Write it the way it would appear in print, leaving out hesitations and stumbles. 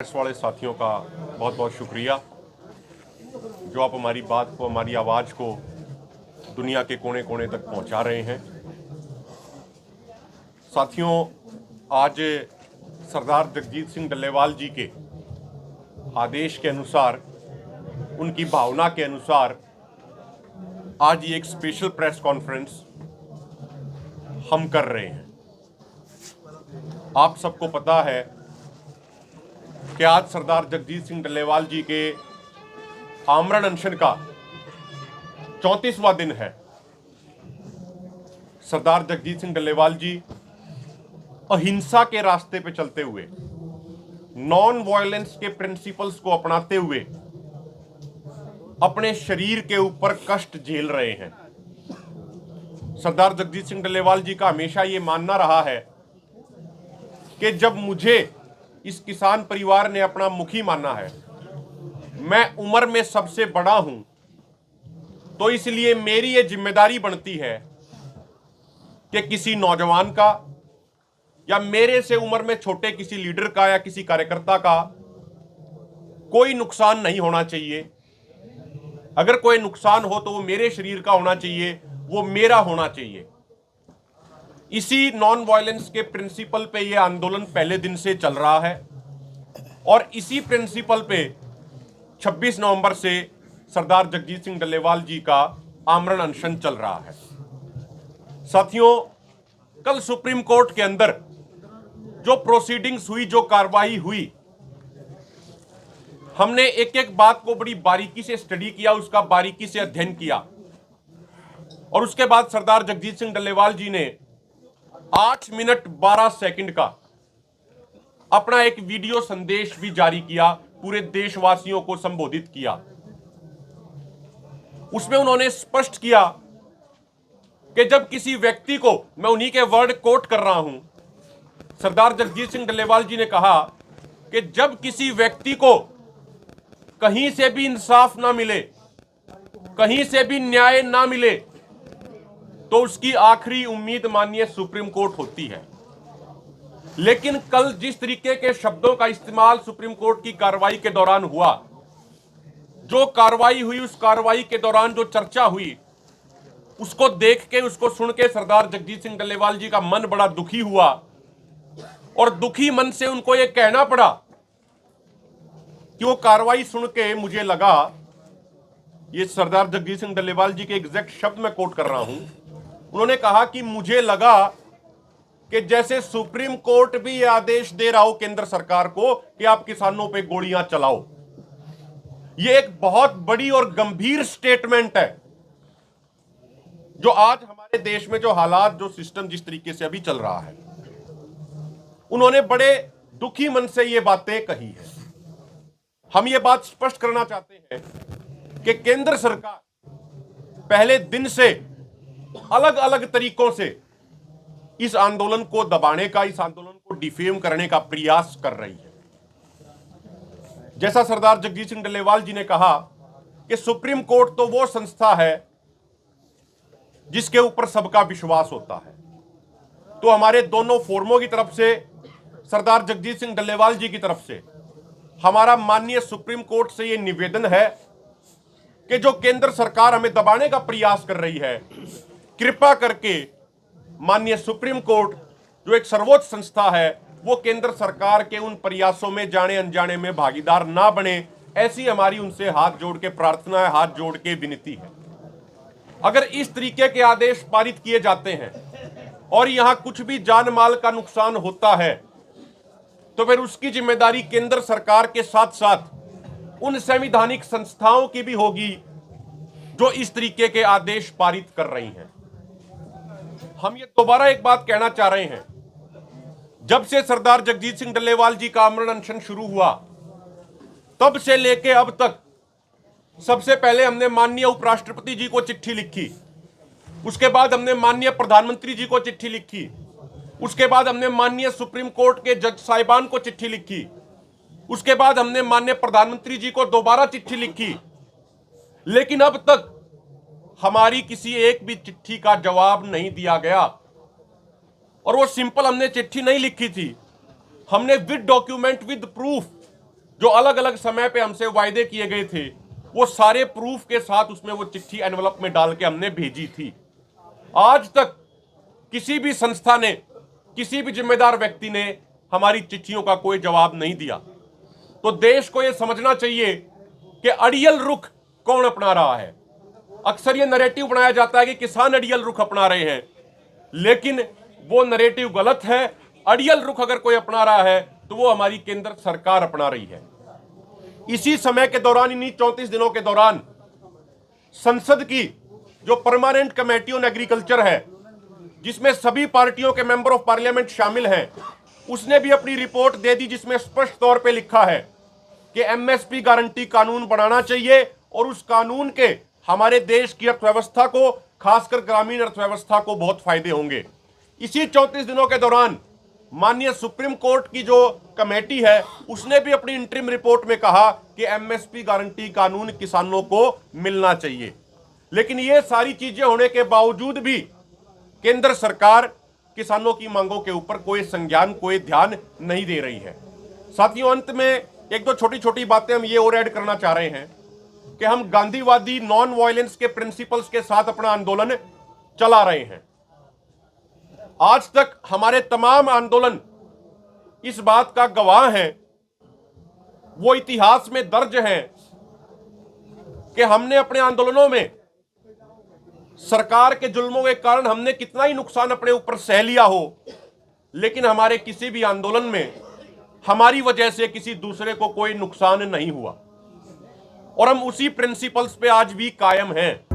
Press वाले साथियों का बहुत बहुत शुक्रिया जो आप हमारी बात को, हमारी आवाज़ को दुनिया के कोने कोने तक पहुंचा रहे हैं। साथियों, आज सरदार जगजीत सिंह डल्लेवाल जी के आदेश के अनुसार, उनकी भावना के अनुसार आज ये एक स्पेशल प्रेस कॉन्फ्रेंस हम कर रहे हैं। आप सबको पता है कि आज सरदार जगजीत सिंह डल्लेवाल जी के आमरण अनशन का 34वां दिन है। सरदार जगजीत सिंह डल्लेवाल जी अहिंसा के रास्ते पे चलते हुए, नॉन वायलेंस के प्रिंसिपल्स को अपनाते हुए अपने शरीर के ऊपर कष्ट झेल रहे हैं। सरदार जगजीत सिंह डल्लेवाल जी का हमेशा ये मानना रहा है कि जब मुझे इस किसान परिवार ने अपना मुखी माना है, मैं उम्र में सबसे बड़ा हूं, तो इसलिए मेरी ये जिम्मेदारी बनती है कि किसी नौजवान का या मेरे से उम्र में छोटे किसी लीडर का या किसी कार्यकर्ता का कोई नुकसान नहीं होना चाहिए। अगर कोई नुकसान हो तो वो मेरे शरीर का होना चाहिए, वो मेरा होना चाहिए। इसी नॉन वायलेंस के प्रिंसिपल पे ये आंदोलन पहले दिन से चल रहा है और इसी प्रिंसिपल पे 26 नवंबर से सरदार जगजीत सिंह डल्लेवाल जी का आमरण अनशन चल रहा है। साथियों, कल सुप्रीम कोर्ट के अंदर जो प्रोसीडिंग्स हुई, जो कार्रवाई हुई, हमने एक एक बात को बड़ी बारीकी से स्टडी किया, उसका बारीकी से अध्ययन किया और उसके बाद सरदार जगजीत सिंह डल्लेवाल जी ने 8 मिनट 12 सेकंड का अपना एक वीडियो संदेश भी जारी किया, पूरे देशवासियों को संबोधित किया। उसमें उन्होंने स्पष्ट किया कि जब किसी व्यक्ति को, मैं उन्हीं के वर्ड कोट कर रहा हूं, सरदार जगजीत सिंह डल्लेवाल जी ने कहा कि जब किसी व्यक्ति को कहीं से भी इंसाफ ना मिले, कहीं से भी न्याय ना मिले, तो उसकी आखिरी उम्मीद माननीय सुप्रीम कोर्ट होती है। लेकिन कल जिस तरीके के शब्दों का इस्तेमाल सुप्रीम कोर्ट की कार्रवाई के दौरान हुआ, जो कार्रवाई हुई, उस कार्रवाई के दौरान जो चर्चा हुई, उसको देख के, उसको सुन के सरदार जगजीत सिंह डल्लेवाल जी का मन बड़ा दुखी हुआ और दुखी मन से उनको यह कहना पड़ा कि वो कार्रवाई सुन के मुझे लगा, ये सरदार जगजीत सिंह डल्लेवाल जी के एग्जैक्ट शब्द मैं कोट कर रहा हूं, उन्होंने कहा कि मुझे लगा कि जैसे सुप्रीम कोर्ट भी यह आदेश दे रहा हो केंद्र सरकार को कि आप किसानों पे गोलियां चलाओ। यह एक बहुत बड़ी और गंभीर स्टेटमेंट है जो आज हमारे देश में जो हालात, जो सिस्टम जिस तरीके से अभी चल रहा है, उन्होंने बड़े दुखी मन से ये बातें कही है। हम ये बात स्पष्ट करना चाहते हैं कि केंद्र सरकार पहले दिन से अलग अलग तरीकों से इस आंदोलन को दबाने का, इस आंदोलन को डिफेम करने का प्रयास कर रही है। जैसा सरदार जगजीत सिंह डल्लेवाल जी ने कहा कि सुप्रीम कोर्ट तो वो संस्था है जिसके ऊपर सबका विश्वास होता है। तो हमारे दोनों फोरमों की तरफ से, सरदार जगजीत सिंह डल्लेवाल जी की तरफ से, हमारा माननीय सुप्रीम कोर्ट से यह निवेदन है कि जो केंद्र सरकार हमें दबाने का प्रयास कर रही है, कृपा करके माननीय सुप्रीम कोर्ट जो एक सर्वोच्च संस्था है, वो केंद्र सरकार के उन प्रयासों में जाने अनजाने में भागीदार ना बने। ऐसी हमारी उनसे हाथ जोड़ के प्रार्थना है, हाथ जोड़ के विनती है। अगर इस तरीके के आदेश पारित किए जाते हैं और यहां कुछ भी जान माल का नुकसान होता है, तो फिर उसकी जिम्मेदारी केंद्र सरकार के साथ साथ उन संवैधानिक संस्थाओं की भी होगी जो इस तरीके के आदेश पारित कर रही हैं। हम ये दोबारा एक बात कहना चाह रहे हैं, जब से सरदार जगजीत सिंह डल्लेवाल जी का आमरण अनशन शुरू हुआ, तब से लेके अब तक सबसे पहले हमने माननीय उपराष्ट्रपति जी को चिट्ठी लिखी, उसके बाद हमने माननीय प्रधानमंत्री जी को चिट्ठी लिखी, उसके बाद हमने माननीय सुप्रीम कोर्ट के जज साहिबान को चिट्ठी लिखी, उसके बाद हमने माननीय प्रधानमंत्री जी को दोबारा चिट्ठी लिखी, लेकिन अब तक हमारी किसी एक भी चिट्ठी का जवाब नहीं दिया गया। और वो सिंपल हमने चिट्ठी नहीं लिखी थी, हमने विद डॉक्यूमेंट, विद प्रूफ जो अलग अलग समय पे हमसे वायदे किए गए थे, वो सारे प्रूफ के साथ उसमें वो चिट्ठी एनवलप में डाल के हमने भेजी थी। आज तक किसी भी संस्था ने, किसी भी जिम्मेदार व्यक्ति ने हमारी चिट्ठियों का कोई जवाब नहीं दिया। तो देश को यह समझना चाहिए कि अड़ियल रुख कौन अपना रहा है। अक्सर यह नैरेटिव बनाया जाता है कि किसान अड़ियल रुख अपना रहे हैं, लेकिन वो नैरेटिव गलत है। अड़ियल रुख अगर कोई अपना रहा है तो वो हमारी केंद्र सरकार अपना रही है। इसी समय के दौरान, इन्हीं 34 दिनों के दौरान, संसद की जो परमानेंट कमेटी ऑन एग्रीकल्चर है, जिसमें सभी पार्टियों के मेंबर ऑफ पार्लियामेंट शामिल हैं, उसने भी अपनी रिपोर्ट दे दी, जिसमें स्पष्ट तौर पे लिखा है कि एमएसपी गारंटी कानून बनाना चाहिए और उस कानून के हमारे देश की अर्थव्यवस्था को, खासकर ग्रामीण अर्थव्यवस्था को बहुत फायदे होंगे। इसी 34 दिनों के दौरान माननीय सुप्रीम कोर्ट की जो कमेटी है, उसने भी अपनी इंटरिम रिपोर्ट में कहा कि एमएसपी गारंटी कानून किसानों को मिलना चाहिए। लेकिन ये सारी चीजें होने के बावजूद भी केंद्र सरकार किसानों की मांगों के ऊपर कोई संज्ञान, कोई ध्यान नहीं दे रही है। साथियों, अंत में एक दो छोटी छोटी बातें हम ये और ऐड करना चाह रहे हैं कि हम गांधीवादी नॉन वायलेंस के प्रिंसिपल्स के साथ अपना आंदोलन चला रहे हैं। आज तक हमारे तमाम आंदोलन इस बात का गवाह हैं, वो इतिहास में दर्ज हैं कि हमने अपने आंदोलनों में सरकार के जुल्मों के कारण हमने कितना ही नुकसान अपने ऊपर सह लिया हो, लेकिन हमारे किसी भी आंदोलन में हमारी वजह से किसी दूसरे को कोई नुकसान नहीं हुआ और हम उसी प्रिंसिपल्स पे आज भी कायम हैं।